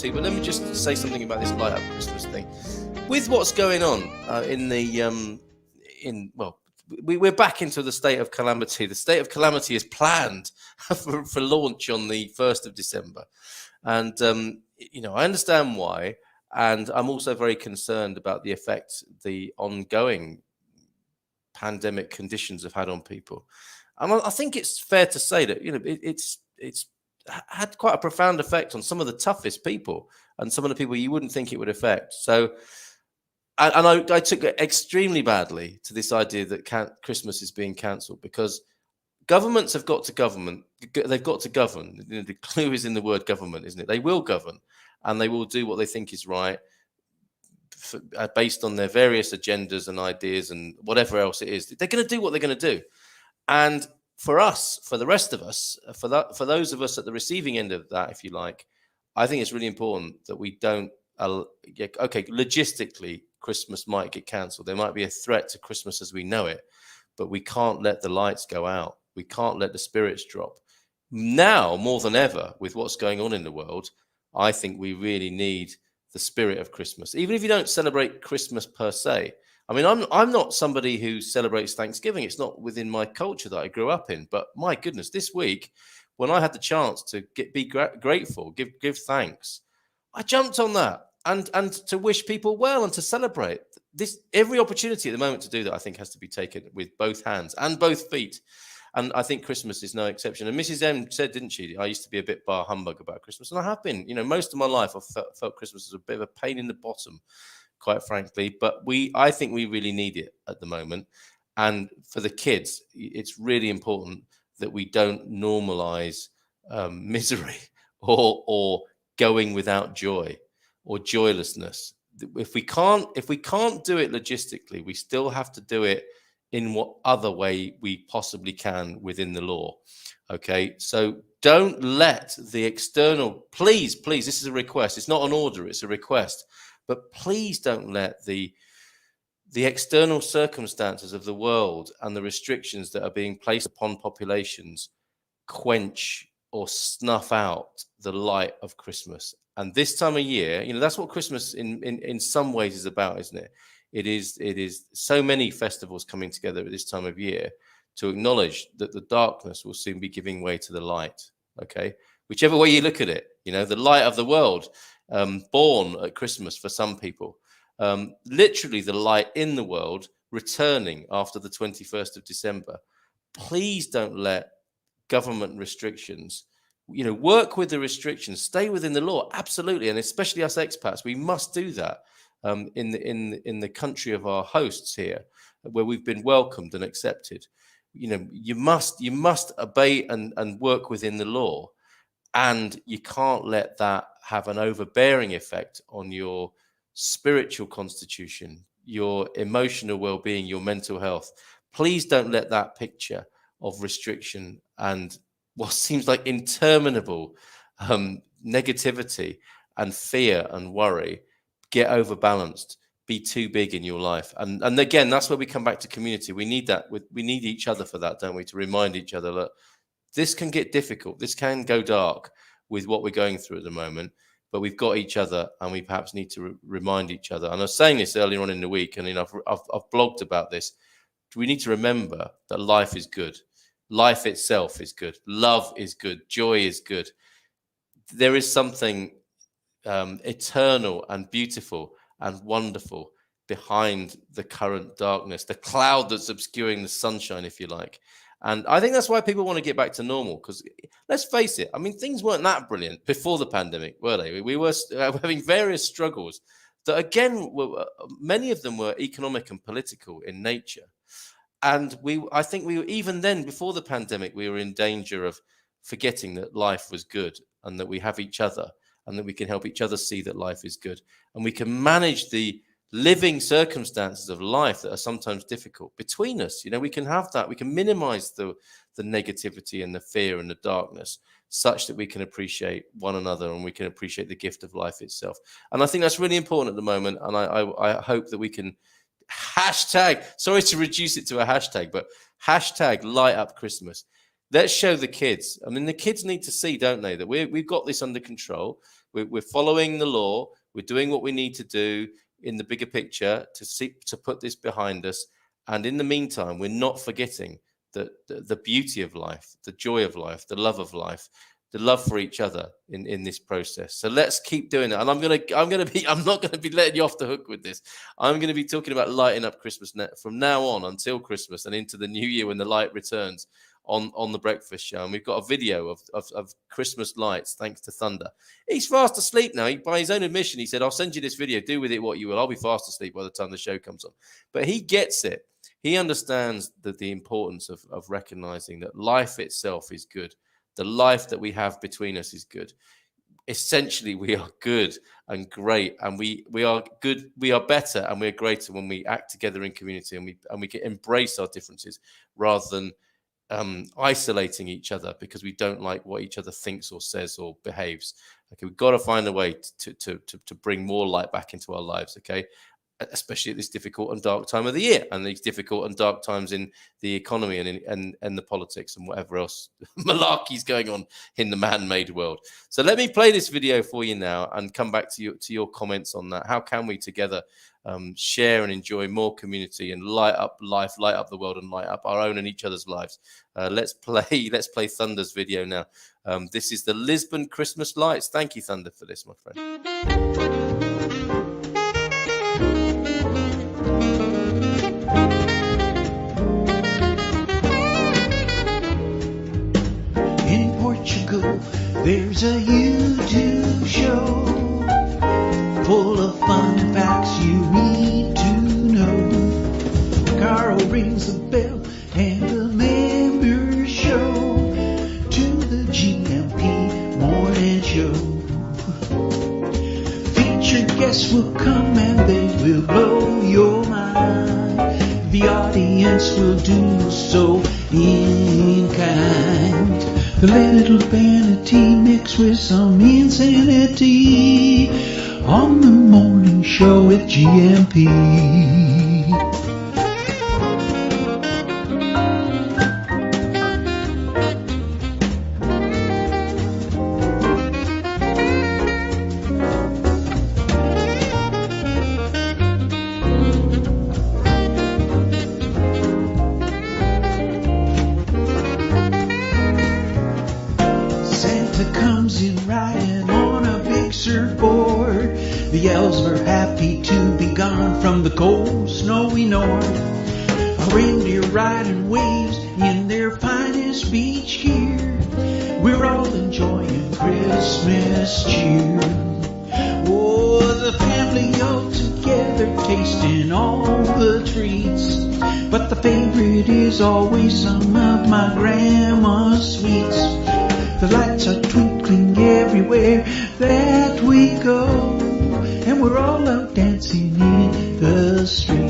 tea, but let me just say something about this Light Up Christmas thing. With what's going on we're back into the state of calamity. The state of calamity is planned for launch on the 1st of December. And, I understand why. And I'm also very concerned about the effect the ongoing pandemic conditions have had on people. And I think it's fair to say that, it's had quite a profound effect on some of the toughest people and some of the people you wouldn't think it would affect. So, I took it extremely badly to this idea that Christmas is being cancelled, because governments have got to govern. They've got to govern. The clue is in the word government, isn't it? They will govern, and they will do what they think is right, based on their various agendas and ideas and whatever else it is. They're going to do what they're going to do. And for us, for the rest of us, for those of us at the receiving end of that, if you like, I think it's really important that we don't. Logistically, Christmas might get cancelled. There might be a threat to Christmas as we know it, but we can't let the lights go out. We can't let the spirits drop. Now, more than ever, with what's going on in the world, I think we really need the spirit of Christmas. Even if you don't celebrate Christmas per se. I mean, I'm not somebody who celebrates Thanksgiving. It's not within my culture that I grew up in. But my goodness, this week, when I had the chance to be grateful, give thanks, I jumped on that. And to wish people well and to celebrate this, every opportunity at the moment to do that, I think, has to be taken with both hands and both feet. And I think Christmas is no exception. And Mrs. M said, didn't she, I used to be a bit bar humbug about Christmas. And I have been, most of my life, I've felt Christmas as a bit of a pain in the bottom, quite frankly. But I think we really need it at the moment. And for the kids, it's really important that we don't normalize misery or going without joy or joylessness. If we can't do it logistically, we still have to do it in what other way we possibly can within the law. Okay, so don't let the external, please, this is a request. It's not an order, it's a request. But please don't let the external circumstances of the world and the restrictions that are being placed upon populations quench or snuff out the light of Christmas. And this time of year, that's what Christmas in some ways is about, isn't it? It is so many festivals coming together at this time of year to acknowledge that the darkness will soon be giving way to the light. Okay, whichever way you look at it, the light of the world, born at Christmas for some people, literally the light in the world returning after the 21st of December. Please don't let government restrictions, work with the restrictions, stay within the law, absolutely, and especially us expats, we must do that in the country of our hosts here, where we've been welcomed and accepted. You must obey and work within the law, and you can't let that have an overbearing effect on your spiritual constitution, your emotional well-being, your mental health. Please don't let that picture of restriction and what seems like interminable negativity and fear and worry get overbalanced, be too big in your life. And again, that's where we come back to community. We need that. We need each other for that, don't we? To remind each other that this can get difficult. This can go dark with what we're going through at the moment. But we've got each other, and we perhaps need to remind each other. And I was saying this earlier on in the week, and I've blogged about this. We need to remember that life is good. Life itself is good. Love is good. Joy is good. There is something eternal and beautiful and wonderful behind the current darkness, the cloud that's obscuring the sunshine, if you like. And I think that's why people want to get back to normal, because let's face it, I mean, things weren't that brilliant before the pandemic, were they? We were having various struggles that, again, many of them were economic and political in nature. And I think we were, even then, before the pandemic, we were in danger of forgetting that life was good and that we have each other and that we can help each other see that life is good. And we can manage the living circumstances of life that are sometimes difficult between us. We can have that. We can minimize the negativity and the fear and the darkness such that we can appreciate one another and we can appreciate the gift of life itself. And I think that's really important at the moment. And I hope that we can hashtag, sorry to reduce it to a hashtag, but hashtag light up Christmas. Let's show the kids. I mean, the kids need to see, don't they, that we've got this under control. We're following the law. We're doing what we need to do in the bigger picture to put this behind us. And in the meantime, we're not forgetting the beauty of life, the joy of life, the love of life, the love for each other in this process. So let's keep doing it. And I'm not gonna be letting you off the hook with this. I'm gonna be talking about lighting up Christmas from now on until Christmas and into the new year when the light returns on the breakfast show. And we've got a video of Christmas lights thanks to Thunder. He's fast asleep now. By his own admission, he said, I'll send you this video, do with it what you will. I'll be fast asleep by the time the show comes on. But he gets it. He understands the importance of recognizing that life itself is good. The life that we have between us is good. Essentially, we are good and great, and we are good. We are better and we're greater when we act together in community and we can embrace our differences rather than isolating each other because we don't like what each other thinks or says or behaves. Okay, we've got to find a way to bring more light back into our lives. Okay, especially at this difficult and dark time of the year, and these difficult and dark times in the economy and the politics and whatever else malarkey's going on in the man-made world. So let me play this video for you now and come back to your comments on that. How can we together share and enjoy more community and light up life, light up the world, and light up our own and each other's lives? Let's play Thunder's video now. This is the Lisbon Christmas lights. Thank you, Thunder, for this, my friend. In Portugal, there's a YouTube show full of fun facts you need to know. Carl rings the bell and a member show to the GMP morning show. Featured guests will come and they will blow your mind. The audience will do so in kind. The little vanity mixed with some insanity on the morning show with GMP. Comes in riding on a big surfboard. The elves are happy to be gone from the cold, snowy north. A reindeer riding waves in their finest beach gear. We're all enjoying Christmas cheer. Oh, the family all together tasting all the treats. But the favorite is always some of my grandma's sweets. The lights are twinkling everywhere that we go, and we're all out dancing in the street.